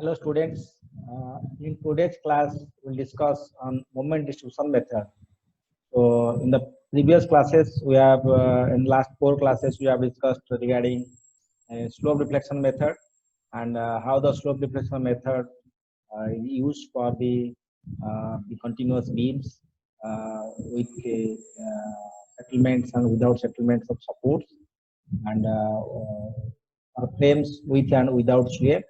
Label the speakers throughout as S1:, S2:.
S1: Hello students, in today's class we'll discuss on moment distribution method. So in the previous classes we have in last 4 classes we have discussed regarding slope deflection method and how the slope deflection method is used for the continuous beams with settlements and without settlements of supports and frames with and without shear.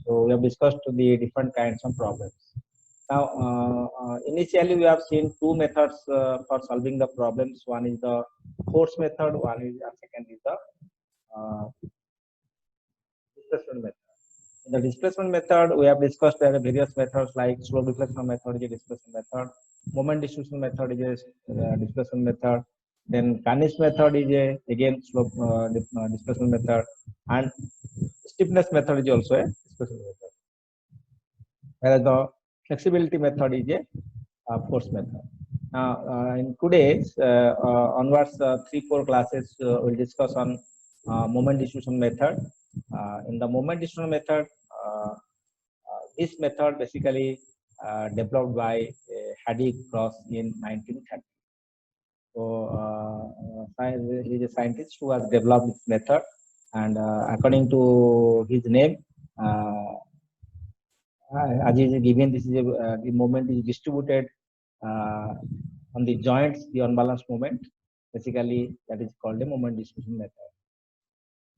S1: So we have discussed the different kinds of problems. Now, initially we have seen two methods for solving the problems. One is the force method, second is the uh, displacement method. In the displacement method, we have discussed there are various methods like slope deflection method is a displacement method, moment distribution method is a displacement method, then Canis method is a again slope displacement method, and stiffness method is also a displacement method. Whereas the flexibility method is a force method. Now, in today's onwards 3-4 classes, we'll discuss on moment distribution method. In the moment distribution method, this method basically developed by Haddy Cross in 1930. So, he is a scientist who has developed this method, and according to his name, as is given, this is the moment is distributed on the joints, the unbalanced moment. Basically, that is called a moment distribution method.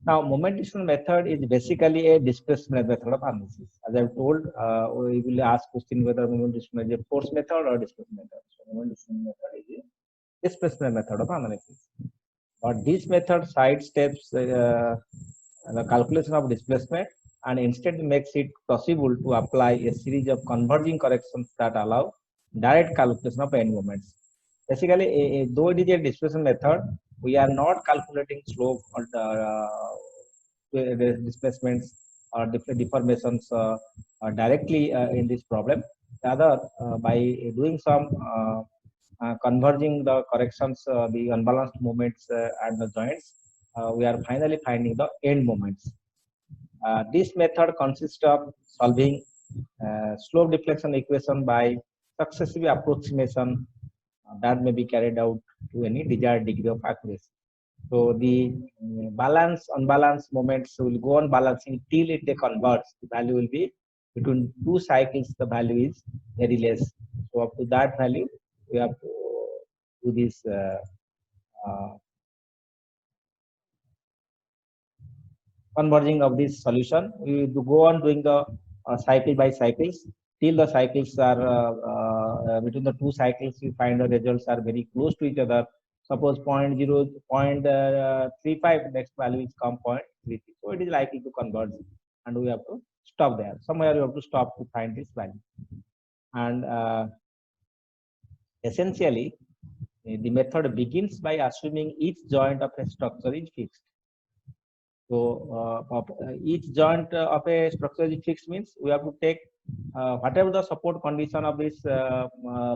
S1: Now, moment distribution method is basically a displacement method of analysis. As I've told, we will ask question whether moment distribution is a force method or displacement method. So, moment distribution method is a displacement method of analysis. But this method sidesteps the calculation of displacement and instead makes it possible to apply a series of converging corrections that allow direct calculation of end moments. Basically, though it is a displacement method, we are not calculating slope or the displacements or deformations directly in this problem. Rather, by doing some converging the corrections, the unbalanced moments at the joints, we are finally finding the end moments. This method consists of solving slope deflection equation by successive approximation that may be carried out to any desired degree of accuracy. So the balance, unbalanced moments will go on balancing till it converges. The value will be between 2 cycles, the value is very less. So up to that value, we have to do this converging of this solution. We go on doing the cycle by cycles till the cycles are between the 2 cycles. We find the results are very close to each other. Suppose 0.35, next value is come 0.33. So it is likely to converge, and we have to stop there. Somewhere you have to stop to find this value. And essentially, the method begins by assuming each joint of a structure is fixed. So each joint of a structure is fixed means we have to take whatever the support condition of this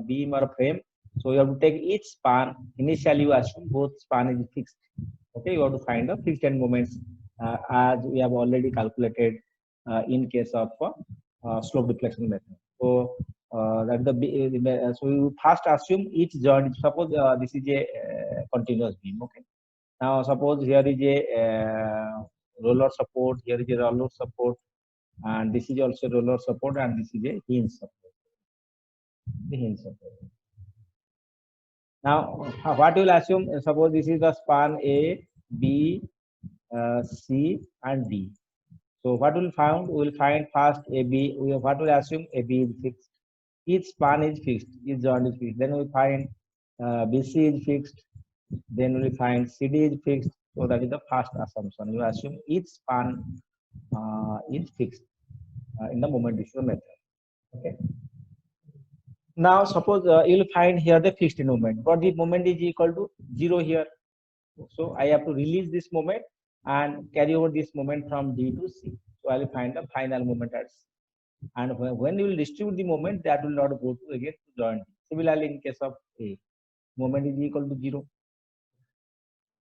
S1: beam or frame. So you have to take each span. Initially, you assume both span is fixed. Okay, you have to find the fixed end moments as we have already calculated in case of slope deflection method. So that so you first assume each joint. Suppose this is a continuous beam. Okay. Now suppose here is a roller support, here is a roller support, and this is also roller support, and this is a hinge support. The hinge support. Now what will assume? Suppose this is the span A, B, C, and D. So what will find? We will find first AB. What will assume? AB is fixed. Each span is fixed. Each joint is fixed. Then we find BC is fixed. Then we find CD is fixed. So that is the first assumption. You assume each span is fixed in the moment distribution method. Okay. Now suppose you will find here the fixed moment, but the moment is equal to 0 here. So I have to release this moment and carry over this moment from D to C. So I will find the final moment at C. And when you will distribute the moment, that will not go to again to joint. Similarly, in case of A, moment is equal to 0.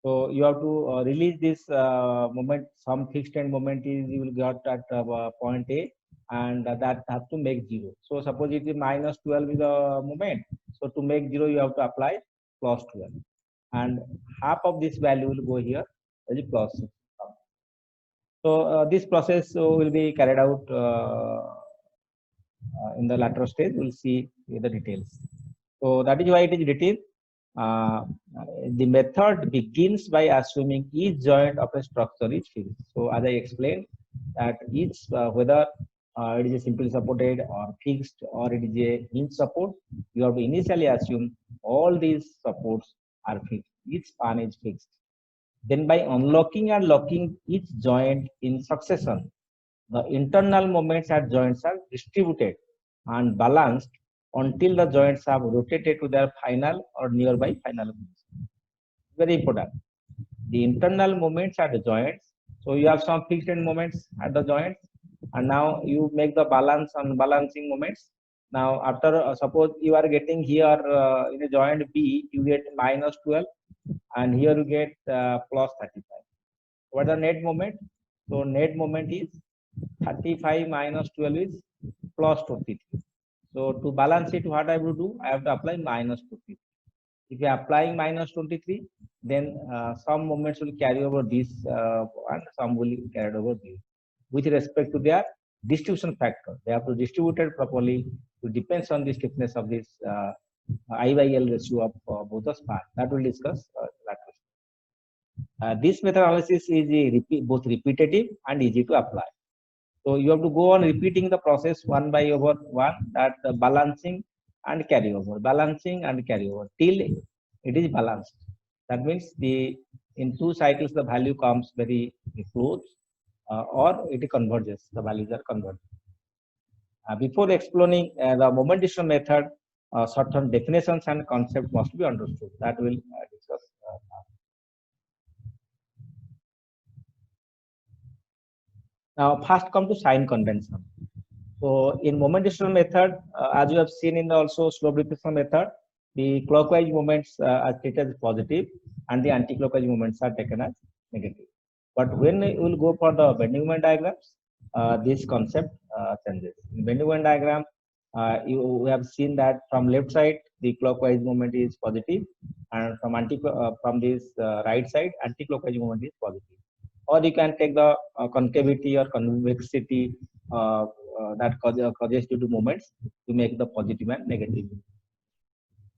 S1: So you have to release this moment. Some fixed end moment is you will get at point A, and that have to make 0. So suppose it is minus 12 is the moment. So to make 0, you have to apply plus 12, and half of this value will go here as a plus 6. So this process will be carried out in the latter stage. We'll see the details. So that is why it is written. Uh, the method begins by assuming each joint of a structure is fixed. So as I explained, that each whether it is a simply supported or fixed or it is a hinge support, you have to initially assume all these supports are fixed. Each span is fixed. Then by unlocking and locking each joint in succession, the internal moments at joints are distributed and balanced until the joints have rotated to their final or nearby final position. Very important. The internal moments at the joints. So you have some fixed end moments at the joints, and now you make the balance and balancing moments. Now after suppose you are getting here in a joint B, you get minus 12, and here you get plus 35. What is the net moment? So net moment is 35 minus 12 is plus 23. So to balance it, what I will do? I have to apply minus 23. If you are applying minus 23, then some moments will carry over this and some will carry over this. With respect to their distribution factor, they have to distribute it properly. It depends on the stiffness of this I by L ratio of both the span. That we'll discuss later. This method analysis is both repetitive and easy to apply. So you have to go on repeating the process one by over one, that balancing and carry over till it is balanced. That means the in 2 cycles the value comes very close, or it converges. The values are converged. Before explaining the moment distribution method, certain definitions and concepts must be understood. That we'll discuss. Now, first come to sign convention. So in moment distribution method, as you have seen in the also slope repetition method, the clockwise movements are treated as positive and the anti-clockwise movements are taken as negative. But when we will go for the bending moment diagrams, this concept changes. In bending moment diagram, we have seen that from left side the clockwise movement is positive, and from this right side anti-clockwise movement is positive. Or you can take the concavity or convexity that causes due to moments to make the positive and negative.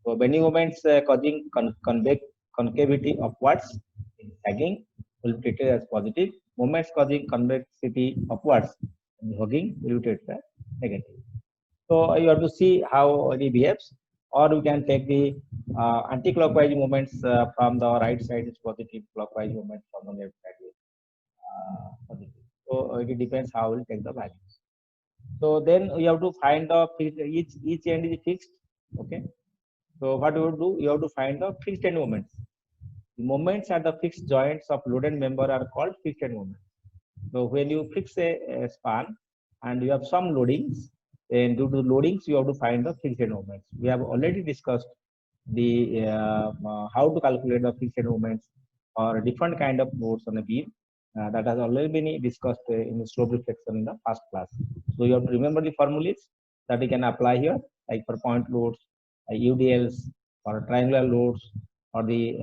S1: So bending moments causing concavity upwards in sagging will be treated as positive. Moments causing convexity upwards in hugging will be treated as negative. So you have to see how it behaves, or we can take the anti-clockwise movements from the right side is positive, clockwise movements from the left side is positive. So it depends how we'll take the values. So then you have to find the each end is fixed. Okay. So what you do? You have to find the fixed end moments. The moments at the fixed joints of loaded member are called fixed end moments. So when you fix a span and you have some loadings, then due to loadings you have to find the fixed end moments. We have already discussed the how to calculate the fixed end moments or different kind of loads on a beam. That has already been discussed in the slope reflection in the first class. So you have to remember the formulas that you can apply here, like for point loads, UDLs, or triangular loads, or the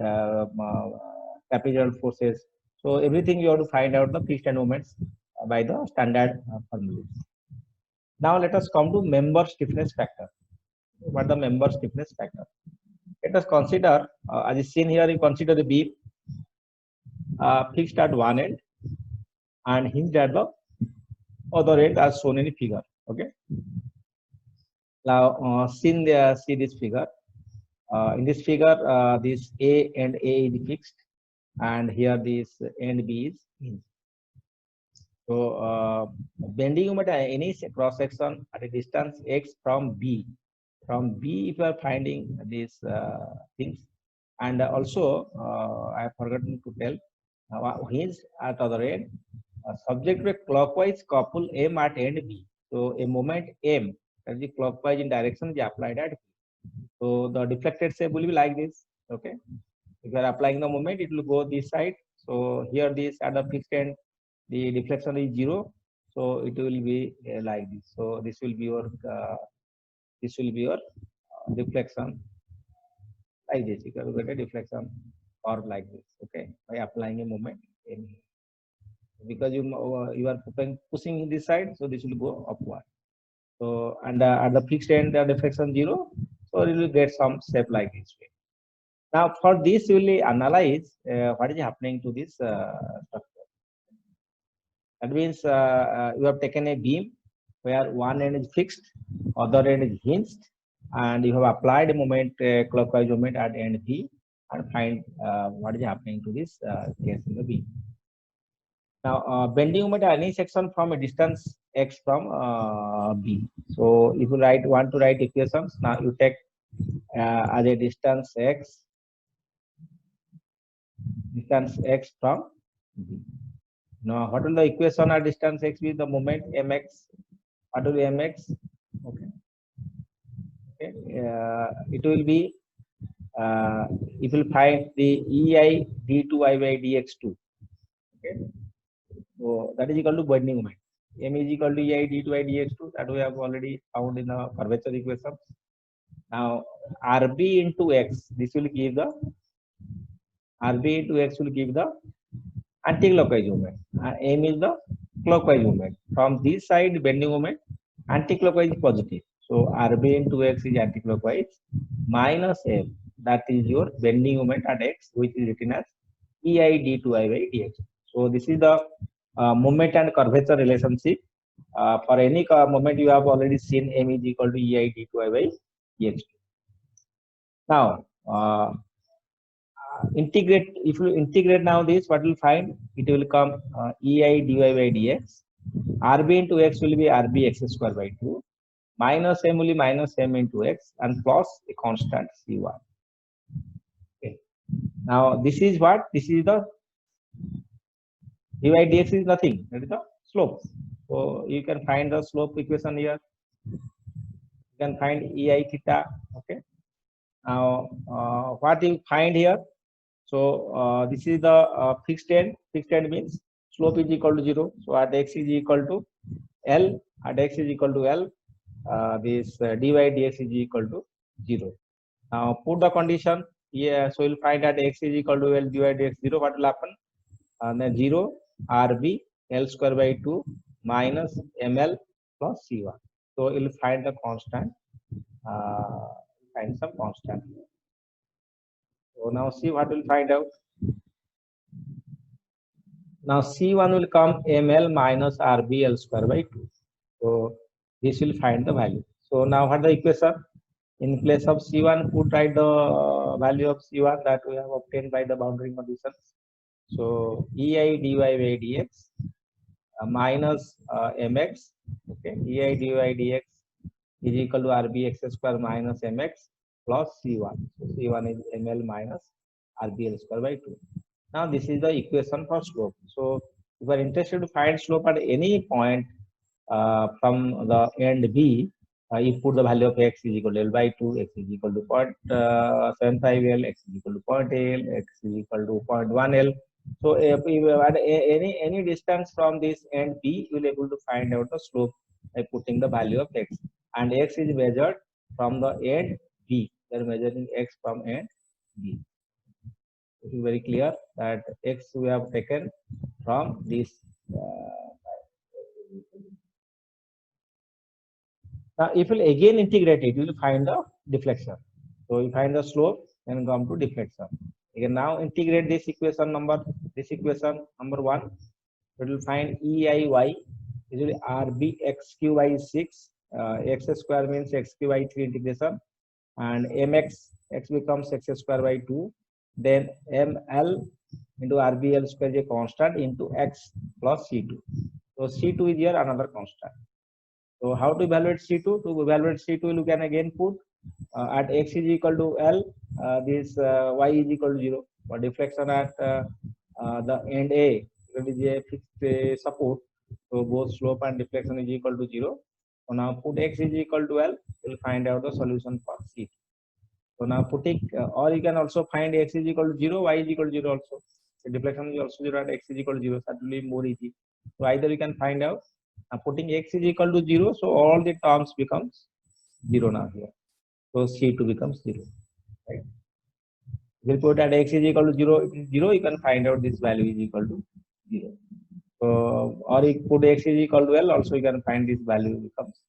S1: trapezoidal forces. So everything you have to find out the fixed end moments by the standard formulas. Now let us come to member stiffness factor. What the member stiffness factor? Let us consider, as is seen here, you consider the beam fixed at one end and hinged at the other end as shown in the figure. Okay. Now see this figure. In this figure, this A and A is fixed, and here this end B is hinged. So bending moment at any cross section at a distance x from B. From B, if you are finding these things, and also I have forgotten to tell, hinge at other end, subject to a clockwise couple M at end B. So a moment M, that is clockwise in direction is applied at B. So the deflected shape will be like this. Okay. If you are applying the moment, it will go this side. So here this at the fixed end, the deflection is 0. So it will be like this. So this will be your deflection like this. You can get a deflection or like this. Okay, by applying a moment because you are pushing this side, so this will go upward. So and at the fixed end, the deflection 0, so it will get some shape like this way. Now for this, you will analyze what is happening to this structure. That means you have taken a beam where one end is fixed, other end is hinged, and you have applied a moment, clockwise moment at end B, and find what is happening to this case in the beam. Now, bending moment at any section from a distance x from B. So, if you want to write equations, now you take as a distance x from B. Now, what will the equation at distance x be? The moment mx. What will be mx? Okay. Okay. It will be it will find the EI d2I by dx2. Okay. So that is equal to bending moment. M is equal to EI d2I dx2. That we have already found in the curvature equation. Now RB into x. This will give the RB into x will give the anti-clockwise movement. M is the clockwise movement. From this side, bending moment, anti-clockwise is positive. So RB into x is anti-clockwise minus M. That is your bending moment at x, which is written as EI d2I by dx. So this is the moment and curvature relationship. For any moment, you have already seen M is equal to EI d2I by dx. Now, integrate. If you integrate now this, what will find? It will come EI dy by dx. RB into x will be RB x square by 2. Minus M will be minus M into x and plus a constant C1. Okay. Now this is what? This is the dy dx is nothing. That is the slope. So you can find the slope equation here. You can find EI theta. Okay. Now what you find here? So this is the fixed end. Fixed end means slope is equal to 0. So at x is equal to L. At x is equal to L. This dy dx is equal to 0. Now put the condition. Yeah, so you'll find that x is equal to L dy dx 0. What will happen? Then 0 RB L square by 2 minus ML plus C1. So you'll find the constant. Find some constant. So now see what we'll find out. Now C1 will come ML minus RBL square by 2. So this will find the value. So now what the equation? In place of C1, put right the value of C1 that we have obtained by the boundary conditions. So EI dy by dx minus mx. Okay, EI dy dx is equal to RBX square minus mx plus C1. So C1 is ML minus RBL square by 2. Now this is the equation for slope. So if you are interested to find slope at any point from the end B, you put the value of x is equal to L by 2, x is equal to 0.75 L, x is equal to 0.L, x is equal to 0.1 L. So if you at any distance from this end B, you will able to find out the slope by putting the value of x. And x is measured from the end B. They are measuring x from end B. It is very clear that x we have taken from this. Now, if you again integrate it, you will find the deflection. So you find the slope and come to deflection. You can now integrate this equation number 1. It will find EIY is RB XQ by 6. X square means XQ by 3 integration, and MX x becomes x square by 2. Then ML into RBL square is a constant into x plus C2. So C2 is here another constant. So how to evaluate C2? To evaluate C2, you can again put at x is equal to L, this y is equal to 0. For deflection at the end A, it is a fixed support. So both slope and deflection is equal to 0. So now put x is equal to L, you will find out the solution for C2. So now putting, or you can also find x is equal to 0, y is equal to 0 also. The deflection is also 0 at x is equal to 0. So that will be more easy. So either you can find out Now putting x is equal to 0, so all the terms becomes 0 now here. So C2 becomes 0. Right? If you put at x is equal to 0, it is 0, you can find out this value is equal to 0. So, or you put x is equal to L, also you can find this value becomes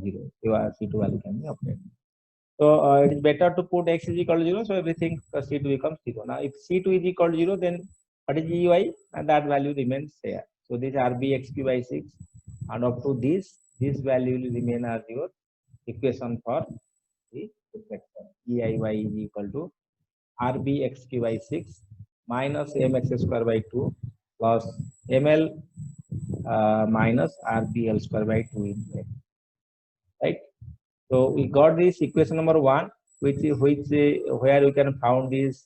S1: 0. Your C2 value can be obtained. So it is better to put x is equal to 0, so everything C2 becomes 0. Now if C2 is equal to 0, then what is EY? And that value remains there. So this RB x3 by 6, and up to this value will remain as your equation for the reflection. EIY is equal to RB x3 by 6 minus mx square by 2 plus ml minus RBL square by 2 into x. Right? So we got this equation number 1, which where we can found this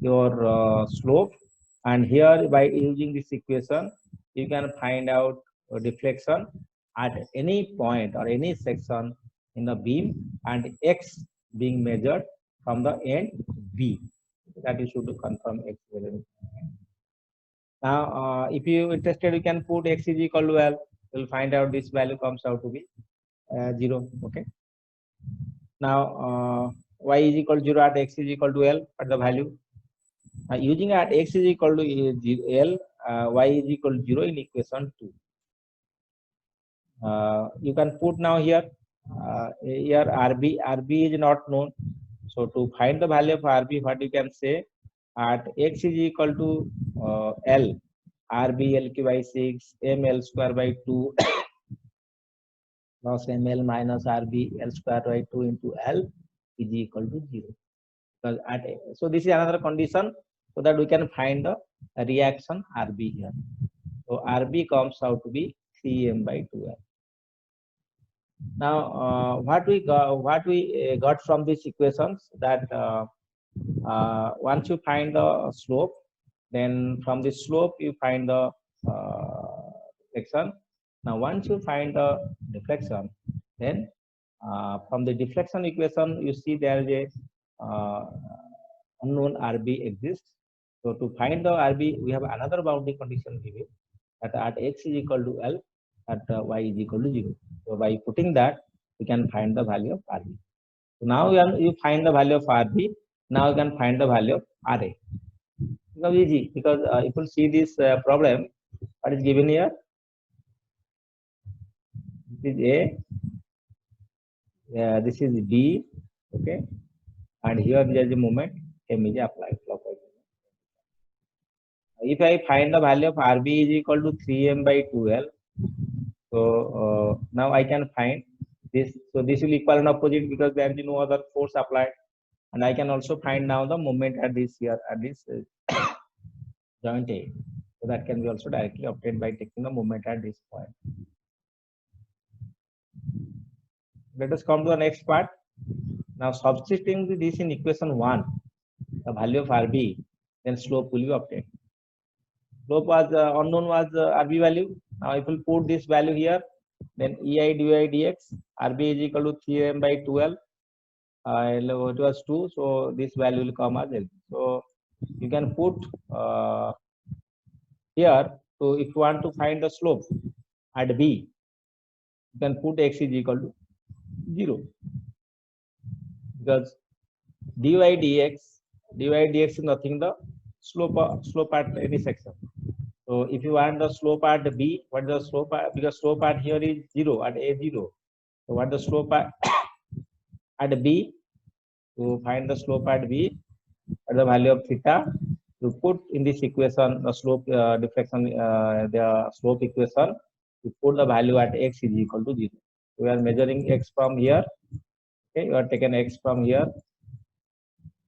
S1: your slope, and here by using this equation you can find out deflection at any point or any section in the beam, and x being measured from the end B. That you should confirm x value. Now, if you interested, you can put x is equal to L. You'll find out this value comes out to be 0. Okay. Now, y is equal to 0 at x is equal to L at the value. Using at x is equal to L, y is equal to 0 in equation 2. You can put now here, here RB is not known. So to find the value of RB, what you can say, at x is equal to L, RB LQ by 6, ML square by 2 plus ML minus RB L square by 2 into L is equal to 0. Because so this is another condition, so that we can find the reaction RB here. So RB comes out to be 3m by 2L. Now, what we got from these equations, that once you find the slope, then from the slope you find the deflection. Now, once you find the deflection, then from the deflection equation you see there is a unknown RB exists. So to find the RB, we have another boundary condition given, that at x is equal to L, at y is equal to 0. So by putting that, we can find the value of RB. So now you find the value of RB. Now you can find the value of RA. It's easy, because if you see this problem, what is given here? This is A, this is B, okay, and here there is a moment, M is applied clockwise. If I find the value of RB is equal to 3m by 2L, so now I can find this. So this will equal and opposite, because there is no other force applied, and I can also find now the moment at this here, at this joint A. So that can be also directly obtained by taking the moment at this point. Let us come to the next part. Now substituting this in equation 1, the value of RB, then slope will be obtained. Slope was unknown, was RB value. Now if we put this value here, then EI dy dx, RB is equal to 3m by 2L. It was 2, so this value will come as L. So you can put here. So if you want to find the slope at B, you can put x is equal to 0, because dy dx is nothing the slope at any section. So if you want the slope at B, what is the slope at, because slope at here is 0 at A0. So what is the slope at B? To find the slope at B, at the value of theta, to put in this equation the slope deflection, the slope equation, to put the value at x is equal to 0. We are measuring x from here. Okay, you are taken x from here.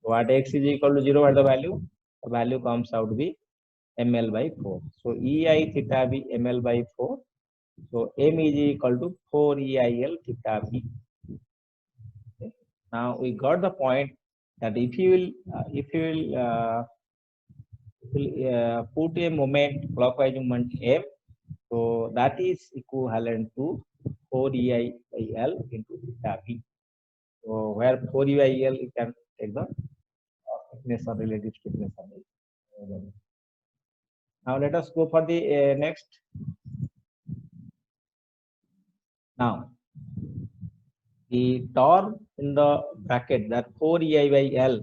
S1: So at x is equal to 0, what is the value? The value comes out to be ml by 4. So EI theta b ml by 4. So m is equal to 4 EIL theta b. Okay. Now we got the point that if you will put a moment, clockwise movement m, so that is equivalent to 4 EIL into theta b. So where 4 EIL, you can take the thickness or relative stiffness of the. Now let us go for the next. Now, the torque in the bracket, that 4EI by L,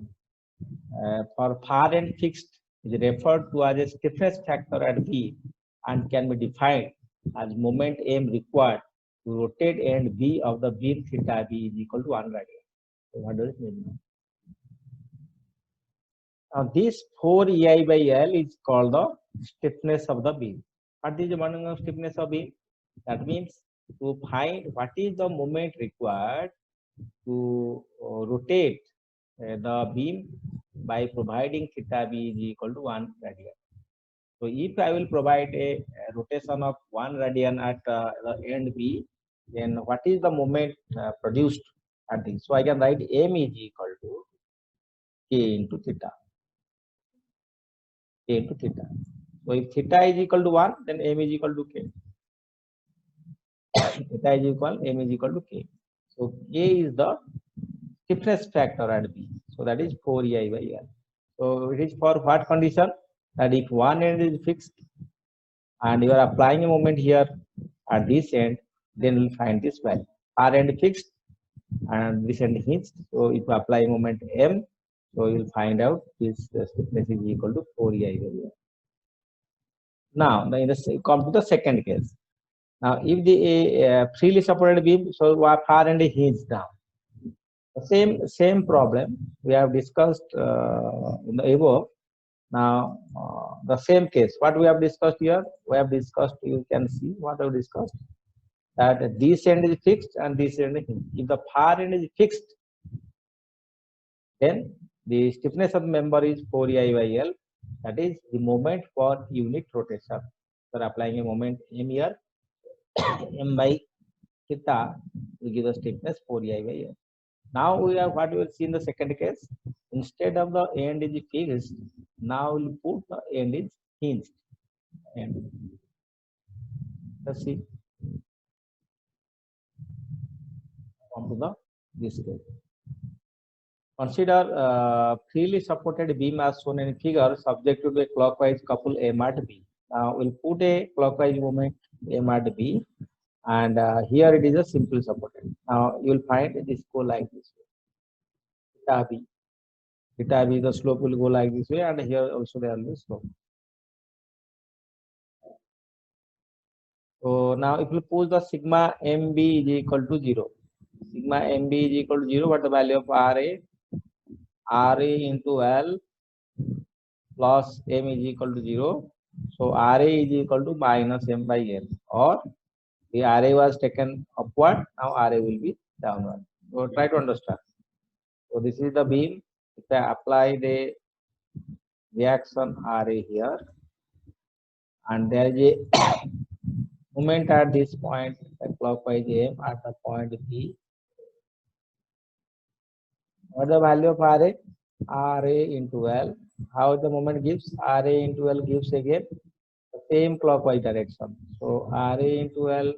S1: for far end fixed, is referred to as a stiffness factor at B and can be defined as moment M required to rotate end B of the beam theta B is equal to 1 radian. So what does it mean? Now this 4EI by L is called the stiffness of the beam. What is the meaning of stiffness of beam? That means to find what is the moment required to rotate the beam by providing theta B is equal to 1 radian. So if I will provide a rotation of 1 radian at the end B, then what is the moment produced at this? So I can write M is equal to K into theta. K into theta. So if theta is equal to 1, then M is equal to K. Theta is equal, M is equal to K. So K is the stiffness factor at B. So that is 4EI by L. So it is for what condition? That if one end is fixed and you are applying a moment here at this end, then you will find this value. R end fixed and this end hinged. So if you apply a moment M, so you will find out this stiffness is equal to 4EI by L. Now, come to the second case. Now, if the freely supported beam, so far end is hinged down. The same problem we have discussed in the above. Now, the same case, what we have discussed here, we have discussed, you can see what we have discussed, that this end is fixed and this end is hinged. If the far end is fixed, then the stiffness of the member is 4EI by L, that is the moment for unit rotation. So, applying a moment M here, M by theta will give the stiffness 4EI by L. Now we have what we will see in the second case. Instead of the end is fixed, now we'll put the end is hinged. And let's see. Come to the this case. Consider freely supported beam as shown in figure, subject to a clockwise couple M at B. Now we'll put a clockwise moment M at B, and here it is a simple supported. Now you will find this go like this way. Theta B. Theta B, the slope will go like this way, and here also there will be slope. So now if you put the sigma MB is equal to 0, sigma MB is equal to 0, what the value of RA? RA into L plus M is equal to 0. So RA is equal to minus M by L, or the RA was taken upward, now RA will be downward. So try to understand. So this is the beam. If I apply the reaction RA here, and there is a moment at this point, clockwise M at the point B. What is the value of RA? RA into L. How the moment gives? RA into L gives again the same clockwise direction. So RA into L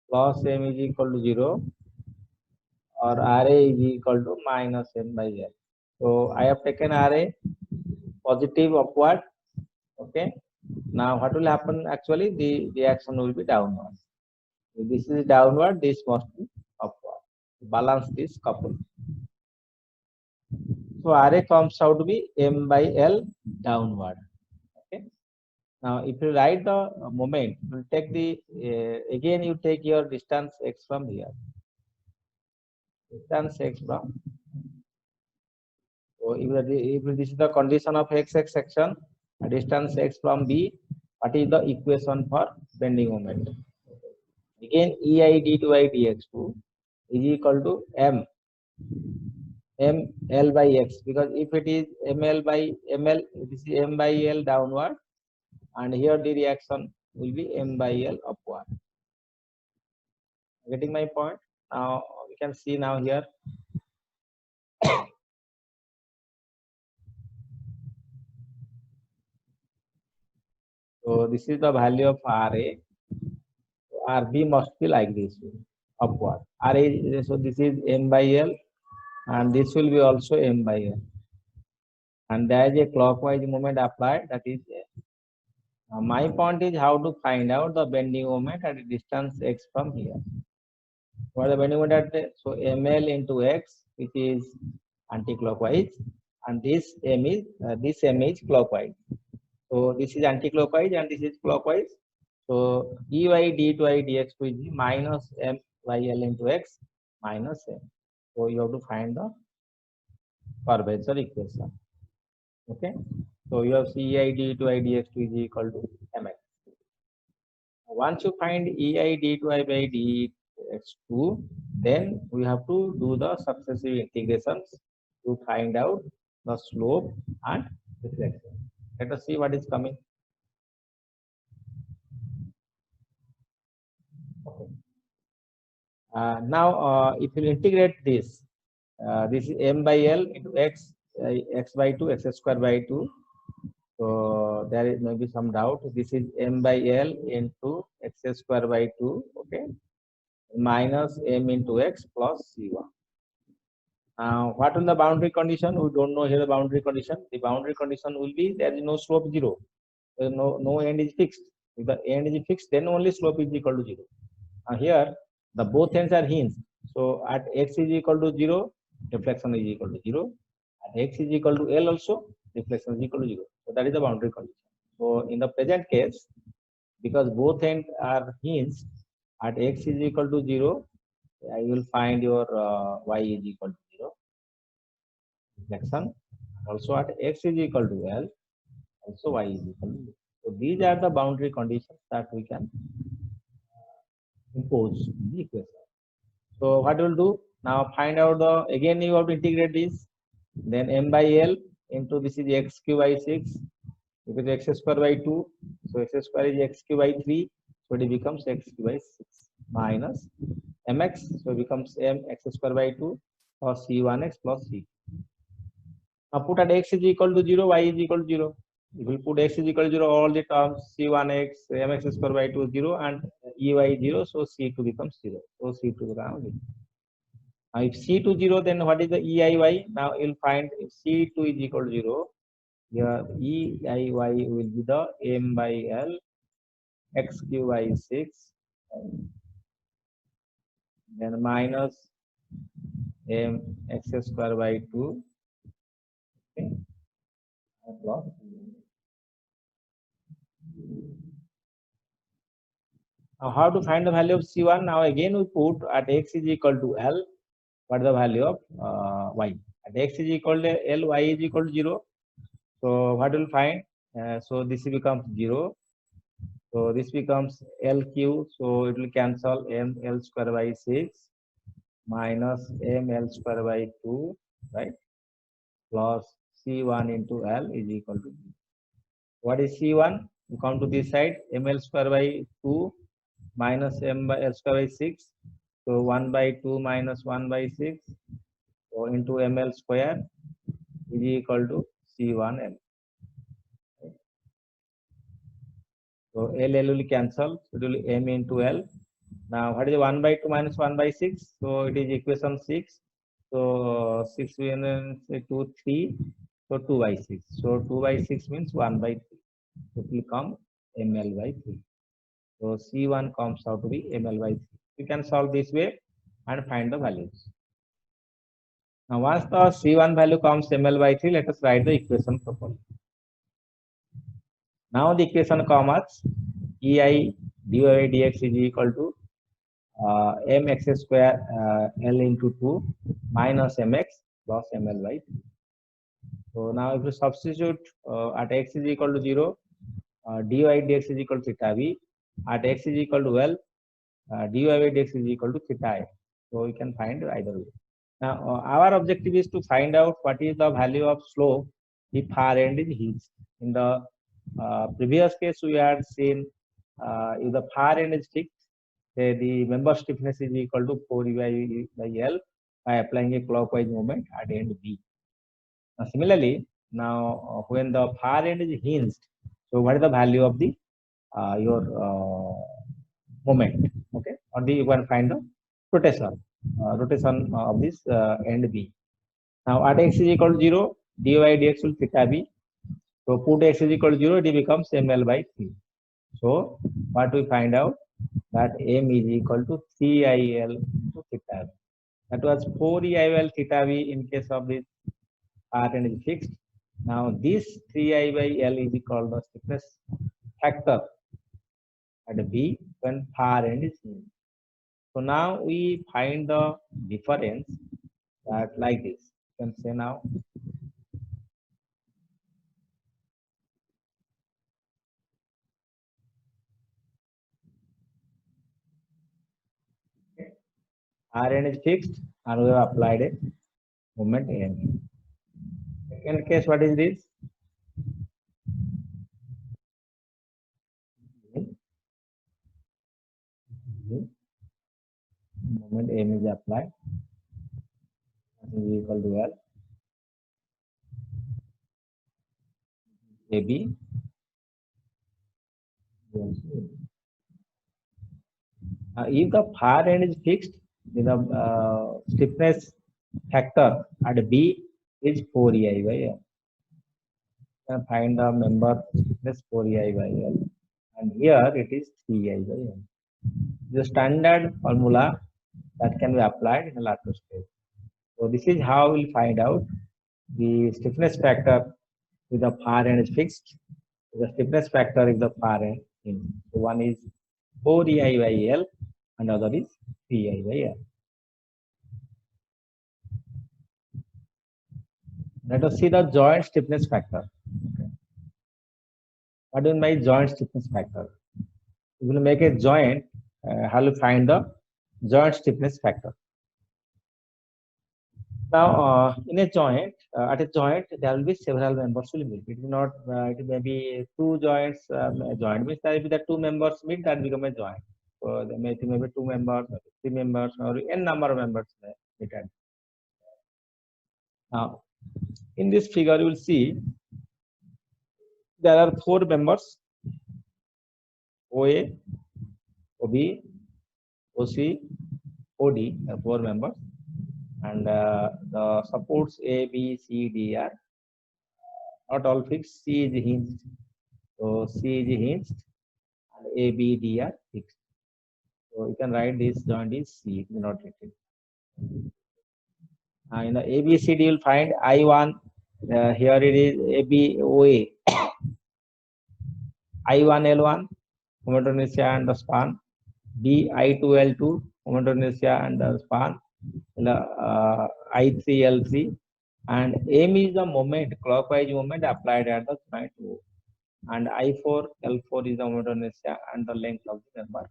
S1: plus M is equal to 0, or RA is equal to minus M by L. So I have taken RA positive upward. Okay. Now what will happen? Actually, the reaction will be downward. If this is downward, this must be upward. Balance this couple. So RA comes out to be M by L downward. Okay. Now if you write the moment, you take the again you take your distance x from here. Distance x from. So if this is the condition of x section, distance x from B, what is the equation for bending moment? Again, EI d2 by dx2 is equal to L by x, because if it is ML by ML, this is M by L downward, and here the reaction will be M by L upward. Getting my point? Now we can see now here. So this is the value of RA. RB must be like this, upward. RA, so this is M by L, and this will be also M by L. And there is a clockwise moment applied, that is My point is how to find out the bending moment at a distance x from here. What is the bending moment at so ml into x, which is anti-clockwise, and this m is clockwise. So this is anti-clockwise and this is clockwise. So dy dy dx is minus m yl into x minus m. So you have to find the curvature equation. Okay. So you have Ei d2i dx is equal to mx. Once you find Ei d2i by dx2, then we have to do the successive integrations to find out the slope and reflection. Let us see what is coming. Okay. Now, if you integrate this, this is m by l into x, x by 2, x square by 2. So there is maybe some doubt. This is m by l into x square by 2, okay, minus m into x plus c1. Now, what is the boundary condition? We don't know here the boundary condition. The boundary condition will be there is no slope 0. No end is fixed. If the end is fixed, then only slope is equal to 0. Here, the both ends are hinged. So at x is equal to 0, reflection is equal to 0. At x is equal to L also, reflection is equal to 0. So that is the boundary condition. So in the present case, because both ends are hinged, at x is equal to 0, I will find your y is equal to 0. Reflection. Also at x is equal to L, also y is equal to 0. So these are the boundary conditions that we can impose the equation. So what we will do now, find out the, again you have to integrate this, then m by l into this is x cube by 6, because x square by 2, so x square is x cube by 3, so it becomes x cube by 6 minus mx, so it becomes m x square by 2 or c1x plus c. Now put at x is equal to 0, y is equal to 0. If we put x is equal to 0, all the terms c1x, mx square by 2 0 and ey 0, so c2 becomes 0. So c2 becomes 0. Now if c2 0, then what is the eiy? Now you'll find if c2 is equal to 0, here eiy will be the m by l x cube by 6, then minus m x square by 2, okay, plus. Now how to find the value of c1? Now again we put at x is equal to l, what is the value of y? At x is equal to l, y is equal to 0. So what will find? So this becomes 0. So this becomes L cube. So it will cancel m L square by 6 minus m L square by 2, right? Plus C1 into L is equal to 0. What is C1? You come to this side, m L square by 2 minus m by L square by 6. So 1 by 2 minus 1 by 6. So into m L square is equal to C1L. So L will cancel. So it will m into L. Now, what is 1 by 2 minus 1 by 6? So it is equation 6. So 6 will 2, 3. So 2 by 6. So 2 by 6 means 1 by 3. So it will come ml by 3. So C1 comes out to be ml by 3. You can solve this way and find the values. Now, once the C1 value comes ml by 3, let us write the equation properly. Now, the equation comes ei dy by dx is equal to mx square l into 2 minus mx plus ml by 3. So now if you substitute at x is equal to 0, dy dx is equal to theta b. At x is equal to L, dy by dx is equal to theta a. So we can find either way. Now our objective is to find out what is the value of slope if far end is hinged. In the previous case, we had seen if the far end is fixed, the member stiffness is equal to 4 by L by applying a clockwise moment at end B. Now, similarly, now when the far end is hinged, so what is the value of the your moment? Okay, or the you can find the rotation of this end B. Now at x is equal to 0, dy dx will theta b. So put x is equal to 0, it becomes ml by 3. So what we find out that m is equal to 3il into theta v. That was 4eil theta v in case of this Rn is fixed. Now this 3I by L is called the stiffness factor at B when far end is in. So now we find the difference that like this. You can say now Rn is fixed and we have applied a moment N. Second case, what is this? Moment M is applied. Is equal to L. AB. If the far end is fixed, then the stiffness factor at B is 4EI by L. Can find the member stiffness 4EI by L, and here it is 3I by L. The standard formula that can be applied in the lateral stage. So this is how we'll find out the stiffness factor with the far end is fixed. The stiffness factor is the far end in. So one is 4EI by L and other is 3I by L. Let us see the joint stiffness factor. Okay. What do you mean by joint stiffness factor? We will make a joint. How to find the joint stiffness factor? Now, in a joint, at a joint, there will be several members will meet. It will not. It may be two joints. A joint means there will be the two members meet, that become a joint. So there may be 2 members, or 3 members, or n number of members meet. Now, in this figure, you will see there are 4 members: OA, OB, OC, OD. 4 members, and the supports A, B, C, D are not all fixed. C is hinged. So C is hinged, and A, B, D are fixed. So you can write this joint is C. It is not written. In the ABCD, you will find I1. Here it is ABOA. I1 L1, moment of inertia and the span. B I2 L2, moment of inertia and the span. I3 L3, and M is the moment, clockwise moment applied at the joint O. And I4 L4 is the moment of inertia and the length of the member.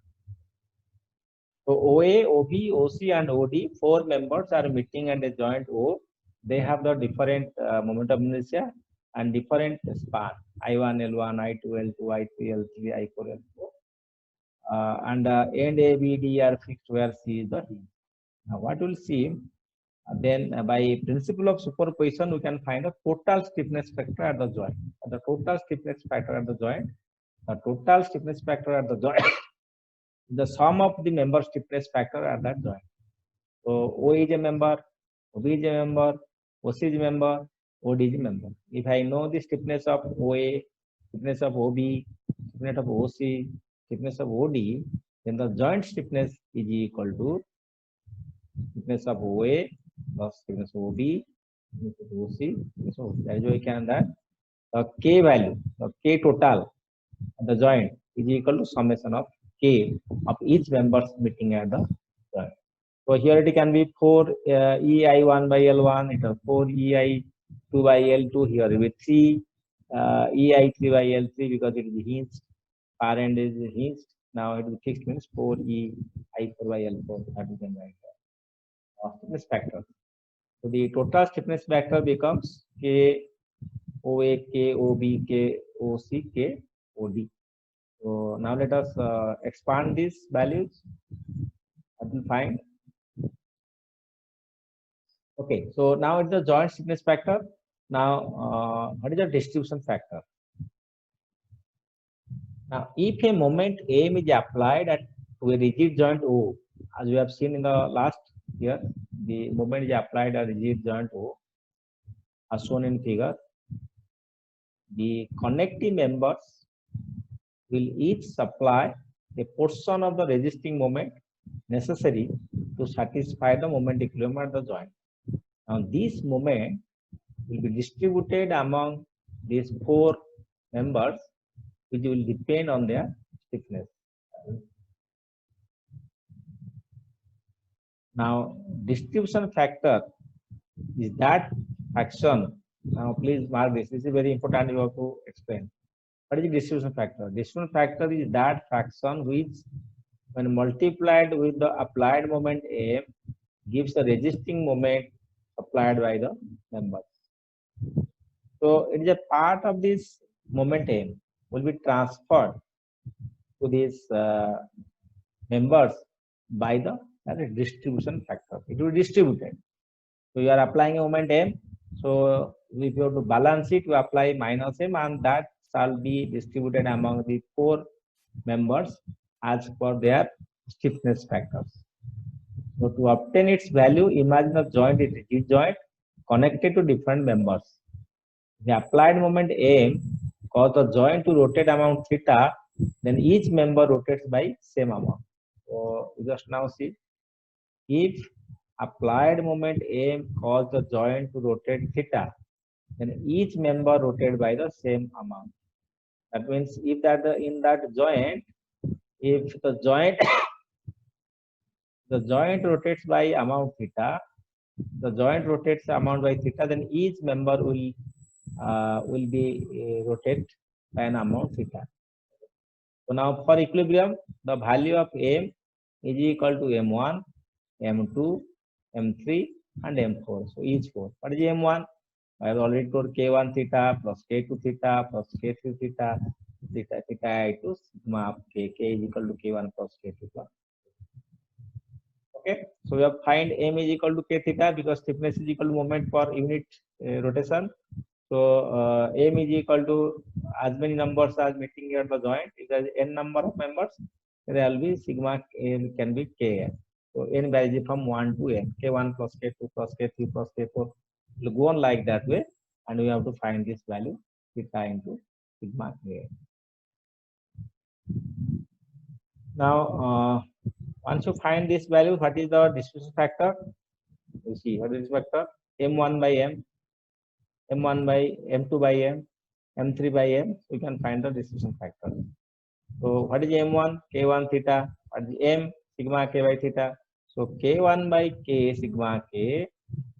S1: So OA, OB, OC, and OD, 4 members are meeting at a joint O. They have the different moment of inertia and different span. I1 L1, I2 L2, I3 L3, I4 L4. And end A, B, D are fixed where C is the hinge. Now what we'll see, then by principle of superposition, we can find a total stiffness factor at the joint. The total stiffness factor at the joint, the total stiffness factor at the joint, the sum of the member stiffness factor at that joint. So O is a member, OB is a member, OC is a member, OD is a member. If I know the stiffness of OA, stiffness of OB, stiffness of OC, stiffness of OD, then the joint stiffness is equal to stiffness of OA plus stiffness of OB, stiffness of OC, stiffness of OD. That is why we can that the K value, the K total at the joint is equal to summation of K of each members meeting at the joint. So here it can be 4 EI1 by L1, it is 4 EI2 by L2, here it will be 3 EI3 by L3 because it is hinged, far end is hinged. Now it is fixed means 4 EI4 by L4, that we can write stiffness factor. So the total stiffness factor becomes K OA, K OB, K OC, K OD. So now let us expand these values. I will find. Okay, so now it's the joint stiffness factor. Now, what is the distribution factor? Now, if a moment M is applied at to a rigid joint O, as we have seen in the last year, the moment is applied at rigid joint O, as shown in figure. the connecting members will each supply a portion of the resisting moment necessary to satisfy the moment equilibrium at the joint. Now, this moment will be distributed among these four members, which will depend on their stiffness. Now, distribution factor is that fraction. Now, please mark this. This is very important. You have to explain. What is the distribution factor? Distribution factor is that fraction which, when multiplied with the applied moment M, gives the resisting moment applied by the members. So, it is a part of this moment M will be transferred to these members by the distribution factor. It will be distributed. So you are applying a moment M. So if you have to balance it, you apply minus M, and that shall be distributed among the four members as per their stiffness factors. So to obtain its value, imagine a joint is a rigid joint connected to different members. The applied moment M cause the joint to rotate amount theta, then each member rotates by same amount. So just now see, if applied moment M cause the joint to rotate theta, then each member rotated by the same amount. That means if that in that joint, if the joint the joint rotates by amount theta, the joint rotates amount by theta, then each member will be rotate by an amount theta. So now for equilibrium, the value of M is equal to M1, M2, M3 and M4. So each 4. What is M1? I have already told K1 theta plus K2 theta plus K3 theta, theta I2 sigma of K. K is equal to K1 plus K2 plus. Okay. So we have find M is equal to K theta because stiffness is equal to moment per unit rotation. So M is equal to as many numbers as meeting here the joint. If there is n number of members, there will be sigma M can be Kn. So n varies from 1 to n. K1 plus K2 plus K3 plus K4 will go on like that way, and we have to find this value theta into sigma Kn. Now, once you find this value, what is the distribution factor? You see what is the factor? M1 by M, M1 by M2 by M, M3 by M. We can find the distribution factor. So what is M1? K1 theta. What is M? Sigma K by theta. So K1 by K sigma K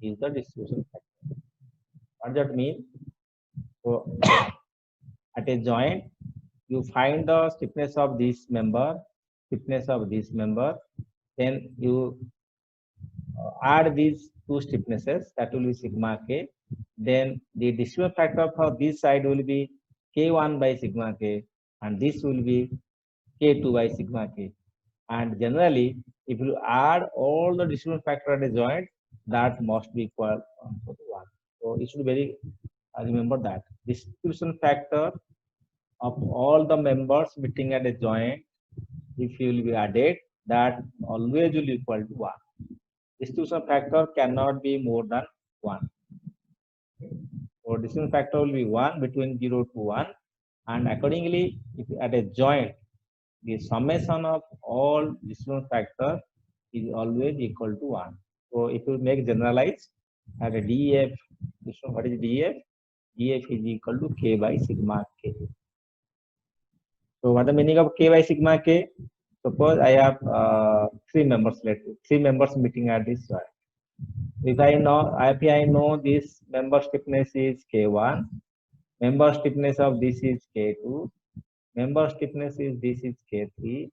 S1: is the distribution factor. What does that mean? So at a joint, you find the stiffness of this member, then you add these two stiffnesses, that will be sigma K. Then the distribution factor for this side will be K1 by sigma K, and this will be K2 by sigma K. And generally, if you add all the distribution factor at a joint, that must be equal to 1. So you should very remember that distribution factor of all the members meeting at a joint, if you will be added, that always will equal to 1. Distribution factor cannot be more than 1. So distribution factor will be 1 between 0 to 1, and accordingly, if at a joint, the summation of all distribution factor is always equal to 1. So if you make generalized at a DEF, what is DEF? DEF is equal to K by sigma K. So what is the meaning of K by sigma K? Suppose I have 3 members, let's say 3 members meeting at this joint. If I know this member stiffness is K1, member stiffness of this is K2, member stiffness is this is K3,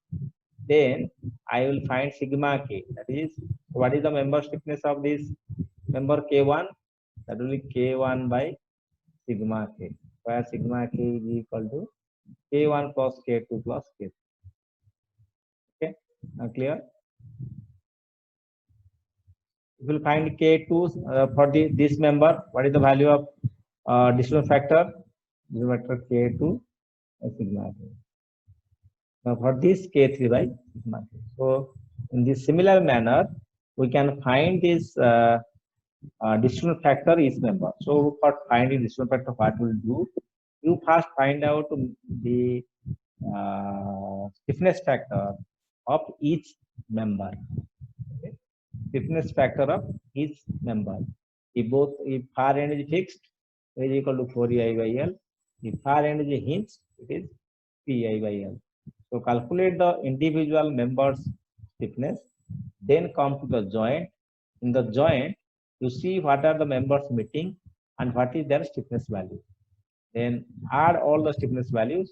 S1: then I will find sigma K. That is, what is the member stiffness of this member K1? That will be K1 by sigma K, where sigma K is equal to K1 plus K2 plus K3. Okay, now clear? We will find K2 for this member. What is the value of distribution factor? Distribution factor K2 by sigma K. Now for this K3 by sigma K. So in this similar manner, we can find this distribution factor each member. So for finding distribution factor, what we'll do? You first find out the stiffness factor of each member. Okay? Stiffness factor of each member. If far end is fixed, it is equal to 4EI by L. If far end is hinged, it is PI by L. So calculate the individual members stiffness, then come to the joint. In the joint, you see what are the members meeting and what is their stiffness value. Then add all the stiffness values,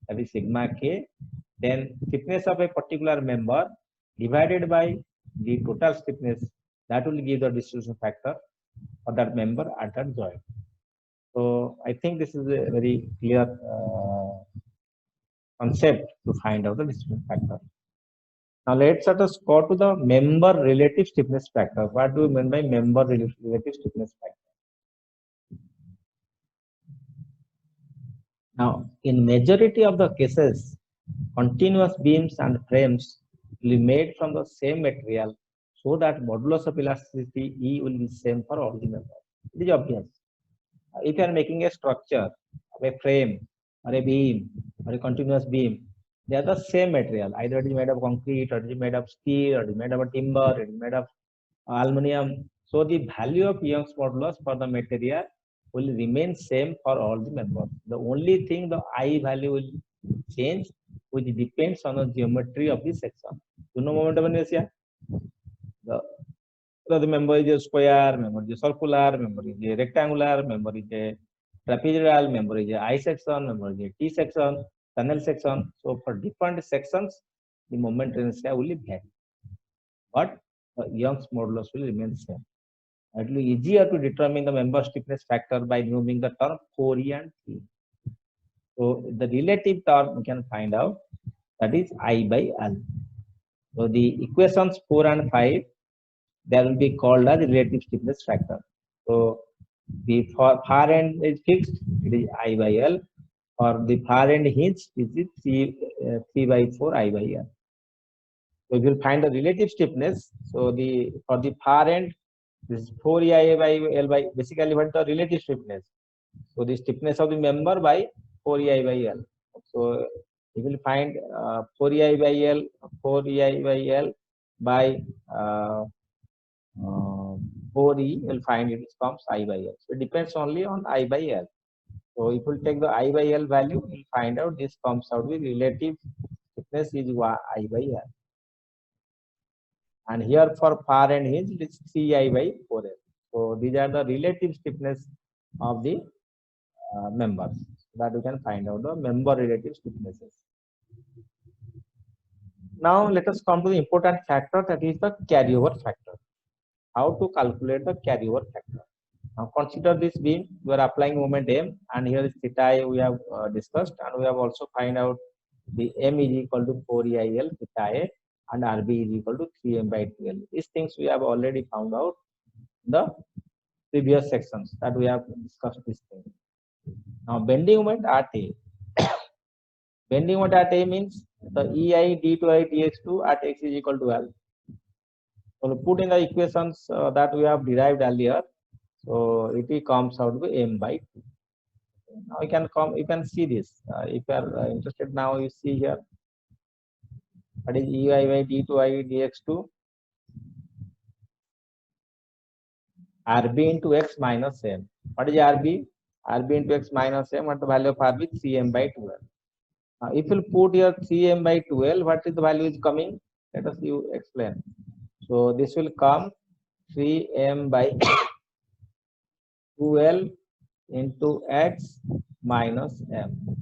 S1: that is sigma k. Then stiffness of a particular member divided by the total stiffness, that will give the distribution factor for that member at that joint. So I think this is a very clear concept to find out the distribution factor. Now let us go to the member relative stiffness factor. What do we mean by member relative stiffness factor? Now, in majority of the cases, continuous beams and frames will be made from the same material so that modulus of elasticity E will be same for all the members. It is obvious. If you are making a structure of a frame or a beam or a continuous beam, they are the same material. Either it is made of concrete, or it is made of steel, or it is made of timber, it is made of aluminum. So the value of Young's modulus for the material will remain same for all the members. The only thing, the I value will change, which depends on the geometry of the section. You know moment of inertia? The member is a square, member is a circular, member is a rectangular, member is a trapezoidal, member is a I section, member is a T section, tunnel section. So for different sections, the moment inertia will vary, but Young's modulus will remain same. It will be easier to determine the member stiffness factor by using the term 4E and 3. So the relative term we can find out, that is I by L. So the equations 4 and 5, they will be called as relative stiffness factor. So the far end is fixed, it is I by L, or the far end hinged, it is 3 by 4 I by L. So we will find the relative stiffness. So for the far end, this is 4EI by L by, basically what is the relative stiffness. So the stiffness of the member by 4EI by L. So you will find 4EI by L, 4EI by L by 4E, you will find it comes I by L. So it depends only on I by L. So if we take the I by L value, we will find out this comes out with relative stiffness is I by L. And here for far end hinge, it is 3I by 4L. So these are the relative stiffness of the members, that we can find out the member relative stiffnesses. Now let us come to the important factor, that is the carryover factor. How to calculate the carryover factor? Now consider this beam, you are applying moment M, and here is theta we have discussed, and we have also find out the M is equal to 4EIL theta A, and RB is equal to 3M by 2L. These things we have already found out in the previous sections that we have discussed this thing. Now bending moment at A. Bending moment at A means the EI D2I dx2 at x is equal to L. So put in the equations that we have derived earlier. So it comes out to M by 2. Now you can see this. If you are interested now, you see here. That is EI by D2I dx2 RB into x minus M. What is RB? RB into x minus M, what the value of RB? 3M by 12. If you put here 3M by 12, what is the value is coming? Let us you explain. So this will come 3M by 12 into x minus M.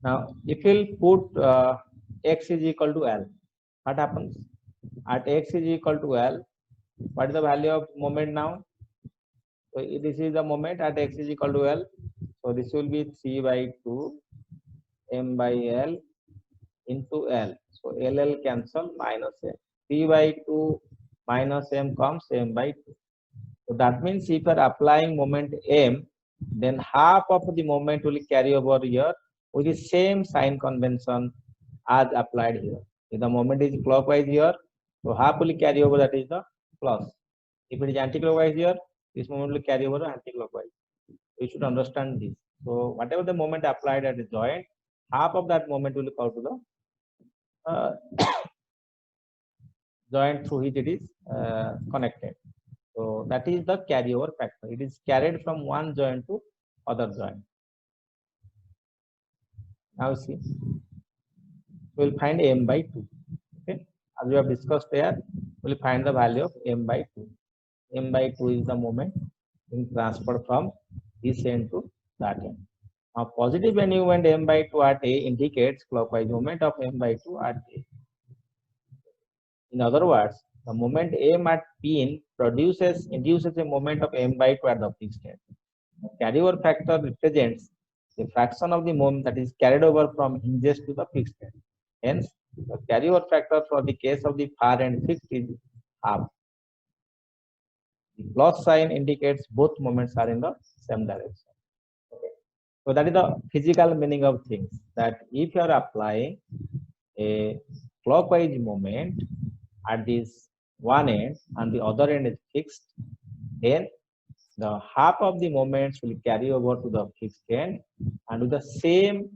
S1: Now, if you put x is equal to L, what happens? At x is equal to L, what is the value of moment now? So this is the moment at x is equal to L. So this will be 3 by 2 M by L into L. So LL cancel minus M. 3 by 2 minus M comes M by 2. So that means if you are applying moment M, then half of the moment will carry over here with the same sign convention as applied here. If the moment is clockwise here, So half will carry over, that is the plus. If it is anti-clockwise here, this moment will carry over anti-clockwise. We should understand this. So whatever the moment applied at the joint, half of that moment will come to the joint through which it is connected. So that is the carryover factor. It is carried from one joint to other joint. Now see, we will find m by 2. Okay, as we have discussed there, we will find the value of m by 2. M by 2 is the moment being transferred from this end to that end. Now, positive when you went m by 2 at A indicates clockwise moment of m by 2 at A. In other words, the moment m at P induces a moment of m by 2 at the fixed end. The carryover factor represents the fraction of the moment that is carried over from hinges to the fixed end. Hence, the carryover factor for the case of the far end fixed is half. The plus sign indicates both moments are in the same direction. Okay. So that is the physical meaning of things, that if you are applying a clockwise moment at this one end and the other end is fixed, then the half of the moments will carry over to the fixed end and with the same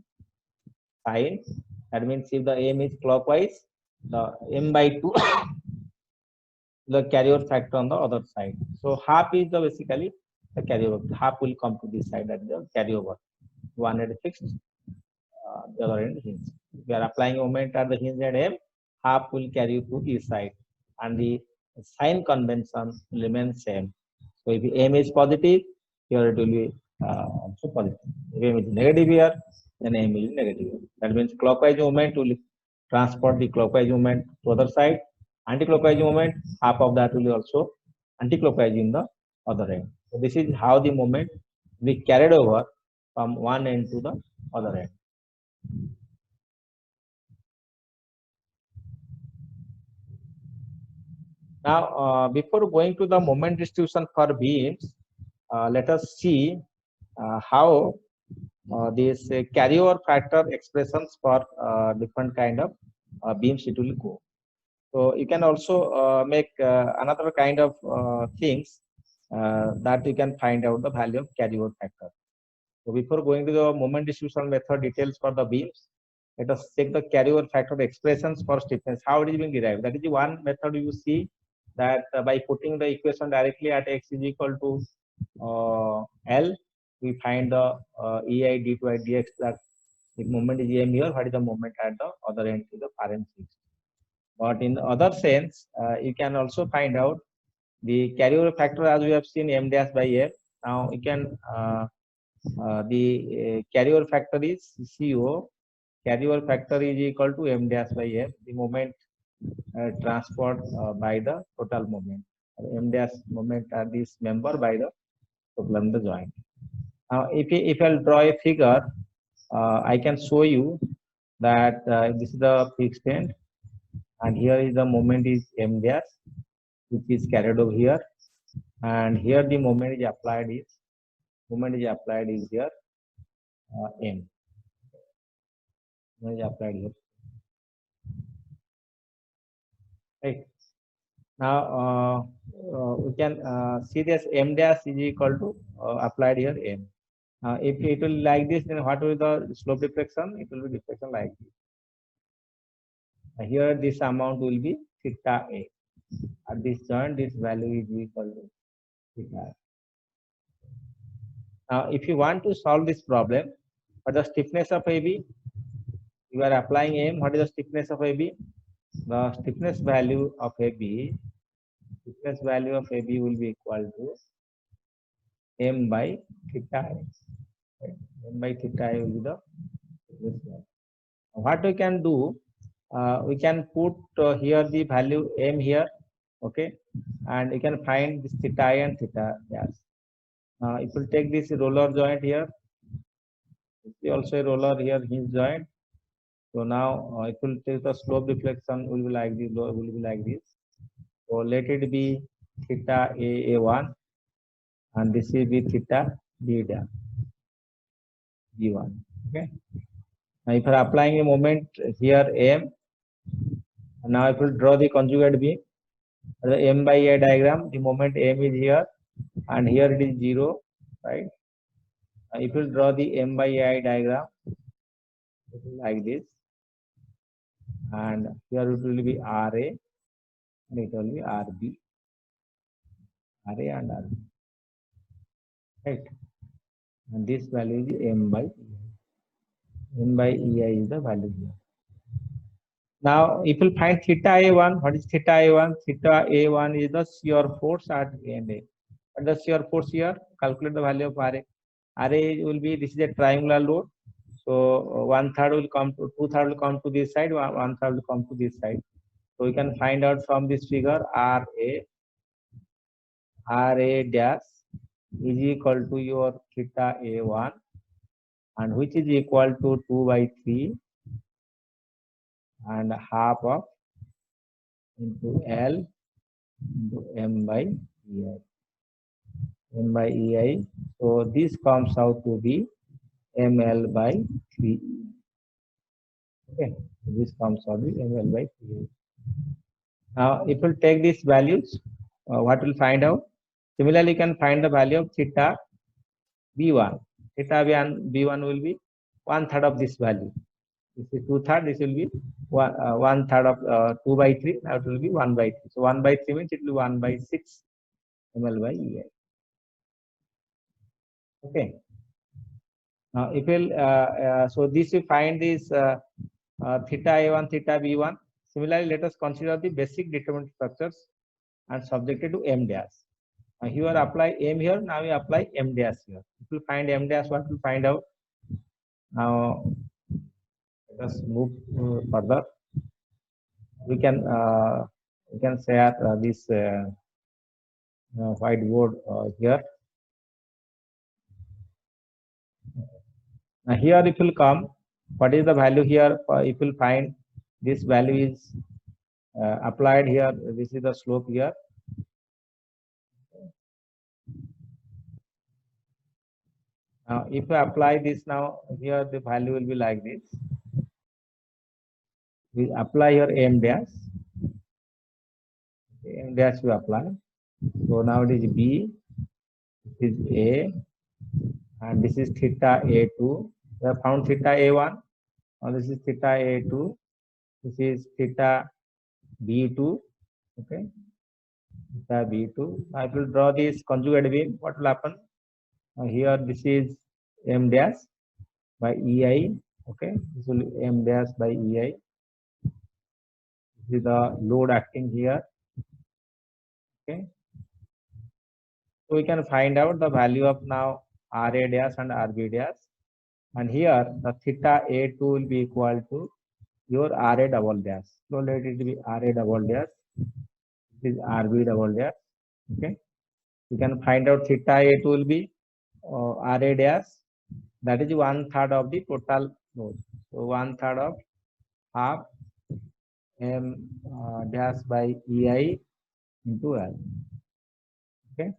S1: sign. That means if the m is clockwise, the m by 2 the carryover factor on the other side. So half is the basically the carryover. Half will come to this side at the carryover. One end fixed, the other end hinge. If we are applying a moment at the hinge at m, half will carry to this side, and the sign convention will remain same. So if m is positive, here it will be also positive. If m is negative here, then m will be negative. That means clockwise movement will transport the clockwise movement to other side. Anti-clockwise movement, half of that will be also anti-clockwise in the other end. So this is how the movement will be carried over from one end to the other end. Now, before going to the moment distribution for beams, let us see how these carryover factor expressions for different kind of beams it will go. So you can also make another kind of things that you can find out the value of carryover factor. So before going to the moment distribution method details for the beams, let us check the carryover factor expressions for stiffness, how it is being derived. That is the one method you see, that by putting the equation directly at x is equal to L, we find the EI d2 by dx, that the moment is m here, what is the moment at the other end to the far end fixed. But in the other sense, you can also find out the carryover factor as we have seen m dash by f. Now you can the carryover factor is CO. Carryover factor is equal to m dash by f, the moment transport by the total moment. M dash moment at this member by the total in the joint. Now, if I'll draw a figure, I can show you that this is the fixed end, and here is the moment is m dash, which is carried over here, and here the moment is applied is here m. Is applied here. Right. Now we can see this m dash is equal to applied here m. If it will like this, then what will be the slope deflection? It will be deflection like this. Here this amount will be theta a. At this joint, this value is equal to theta a. Now, if you want to solve this problem, for the stiffness of AB, you are applying M. What is the stiffness of AB? The stiffness value of AB will be equal to M by theta A. Right? M by theta A will be the stiffness value. What we can do, we can put here the value M here, okay, and you can find this theta A and theta dash. If you take this roller joint here, also a roller here hinge joint. So now if you take the slope deflection will be like this. So let it be theta A1, and this will be theta B dash B1. Okay. Now if you are applying a moment here M, Now if we draw the conjugate beam, the m by a diagram, the moment m is here and here it is 0, right? If you draw the m by a diagram like this, and here it will be Ra and it will be Rb, Ra and Rb, right? And this value is m by ei. M by ei is the value here. Now, if you find theta A1, what is theta A1? Theta A1 is the shear force at end A. What is the shear force here? Calculate the value of Ra. Ra will be, this is a triangular load. So, 1/3 will come to, 2/3 will come to this side, 1/3 will come to this side. So, we can find out from this figure Ra dash is equal to your theta A1, and which is equal to 2 by 3 and half of into L into m by ei. M by ei. So this comes out to be ml by 3. Okay, this comes out to be ml by 3. Now, if we take these values, what we'll find out? Similarly, you can find the value of theta b1. Theta b1 will be 1/3 of this value. This is 2/3. This will be 1/3 of 2 by 3. Now it will be 1 by 3. So 1 by 3 means it will be 1 by 6 ml by ei. Okay. Now, if we'll, so this we find this theta A1, theta B1. Similarly, let us consider the basic determinant structures and subjected to m dash. Here apply m here. Now we apply m dash here. If we find m dash, what we find out? Now let us move further. We can share this whiteboard here. Now here if you come, what is the value here? If you find this value is applied here, this is the slope here. Now if you apply this now, here the value will be like this. We apply here m dash. M dash we apply. So now it is B, this is A, and this is theta A2. We have found theta A1. Now this is theta A2. This is theta B2. Okay. Theta B2. I will draw this conjugate beam. What will happen? Here this is m dash by ei. Okay. This will be m dash by ei. This is the load acting here. Okay. So we can find out the value of now Ra dash and Rb dash. And here the theta A2 will be equal to your Ra double dash. So let it be Ra double dash. This is Rb double dash. Okay. You can find out theta A2 will be Ra dash. That is 1/3 of the total load. So 1/3 of half m dash by ei into L. Okay.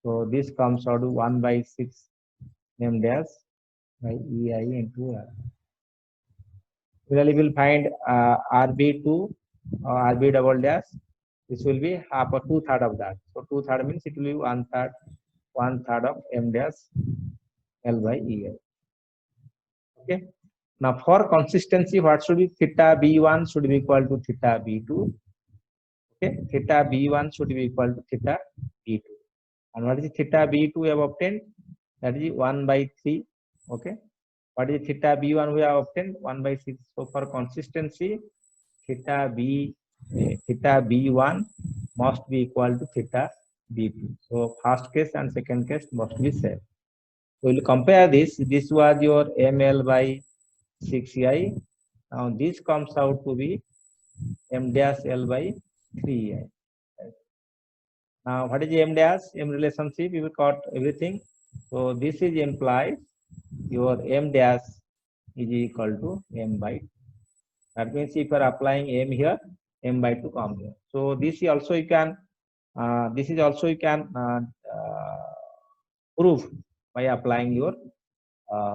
S1: So this comes out to 1 by 6 m dash by ei into L. Similarly, we will find Rb2 or Rb double dash. This will be half or 2/3 of that. So 2/3 means it will be 1/3 of m dash L by ei. Okay. Now for consistency, what should be theta B1 should be equal to theta B2. Okay. Theta B1 should be equal to theta B2. And what is theta B2 we have obtained? That is 1 by 3. Okay. What is theta B1 we have obtained? 1 by 6. So for consistency, theta B1 must be equal to theta B2. So first case and second case must be same. So we'll compare this. This was your ml by 6ei. Now this comes out to be m dash L by 3ei. Now what is m dash? M relationship, you will got everything. So this is implies your m dash is equal to m by 2. That means if you are applying m here, m by 2 come here. So this is also you can prove by applying your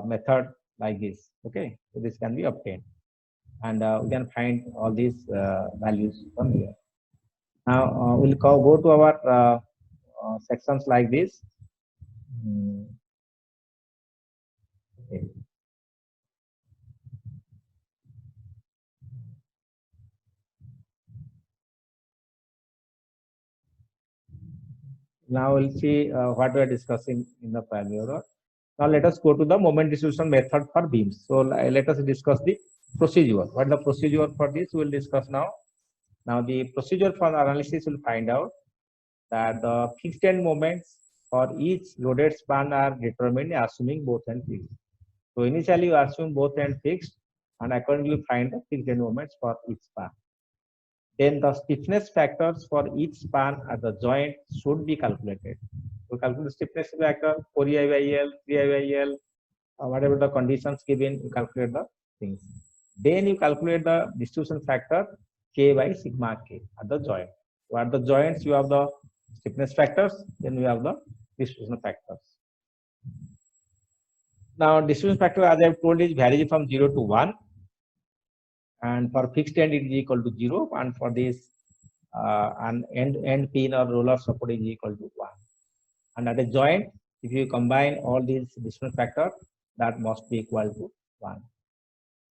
S1: method like this. Okay, so this can be obtained. and we can find all these values from here. Now we'll go to our sections like this. Okay. Now we'll see what we are discussing in the prior. Now let us go to the moment distribution method for beams. So let us discuss the procedure. What is the procedure for this? We will discuss now. Now the procedure for analysis will find out that the fixed end moments for each loaded span are determined assuming both ends fixed. So initially you assume both ends fixed and accordingly find the fixed end moments for each span. Then the stiffness factors for each span at the joint should be calculated. So calculate the stiffness factor, 4EI by L, 3I by L, whatever the conditions given, you calculate the things. Then you calculate the distribution factor K by sigma K at the joint. So at the joints you have the stiffness factors, then you have the distribution factors. Now distribution factor, as I have told, is varies from 0 to 1. And for fixed end it is equal to 0, and for this an end pin or roller support is equal to 1. And at a joint, if you combine all these distribution factors, that must be equal to 1.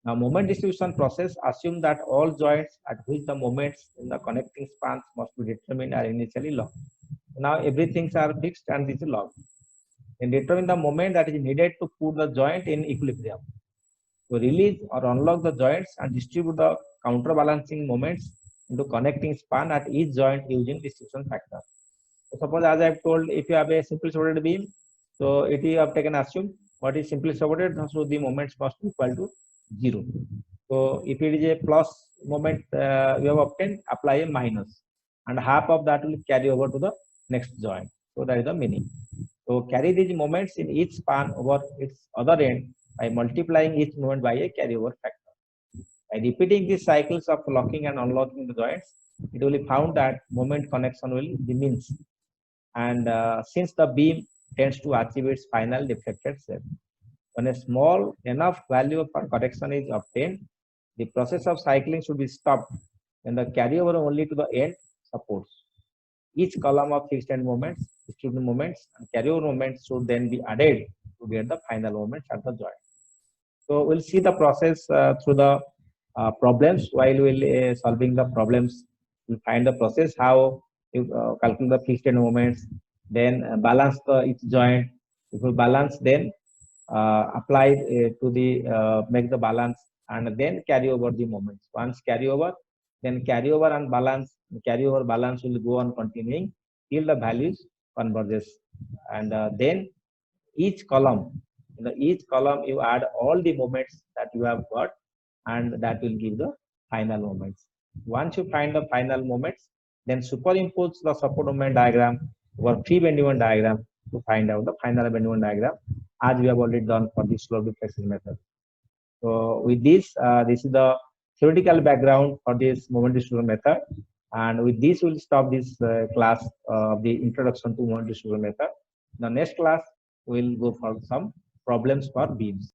S1: Now moment distribution process assume that all joints at which the moments in the connecting spans must be determined are initially log. Now everything are fixed and this is log. Then determine the moment that is needed to put the joint in equilibrium. To release or unlock the joints and distribute the counterbalancing moments into connecting span at each joint using distribution factor. So suppose, as I have told, if you have a simply supported beam, so it you have taken assume what is simply supported, so the moments must be equal to 0. So if it is a plus moment you have obtained, apply a minus, and half of that will carry over to the next joint. So that is the meaning. So carry these moments in each span over its other end by multiplying each moment by a carryover factor. By repeating these cycles of locking and unlocking the joints, it will be found that moment connection will diminish, and since the beam tends to achieve its final deflected shape. When a small enough value for correction is obtained, the process of cycling should be stopped when the carryover only to the end supports. Each column of fixed end moments, distributed moments, and carryover moments should then be added to get the final moments at the joint. So we'll see the process through the problems. While we'll solving the problems, we'll find the process how you calculate the fixed end moments, then balance the each joint. If you balance, then apply to the make the balance, and then carry over the moments. Once carry over, then carry over and balance. Carry over balance will go on continuing till the values converges, and then each column. In each column, you add all the moments that you have got, and that will give the final moments. Once you find the final moments, then superimpose the support moment diagram over free bending moment diagram to find out the final bending moment diagram, as we have already done for the slope deflection method. So with this, this is the theoretical background for this moment distribution method. And with this, we'll stop this class of the introduction to moment distribution method. The next class, we'll go for some problems for beams.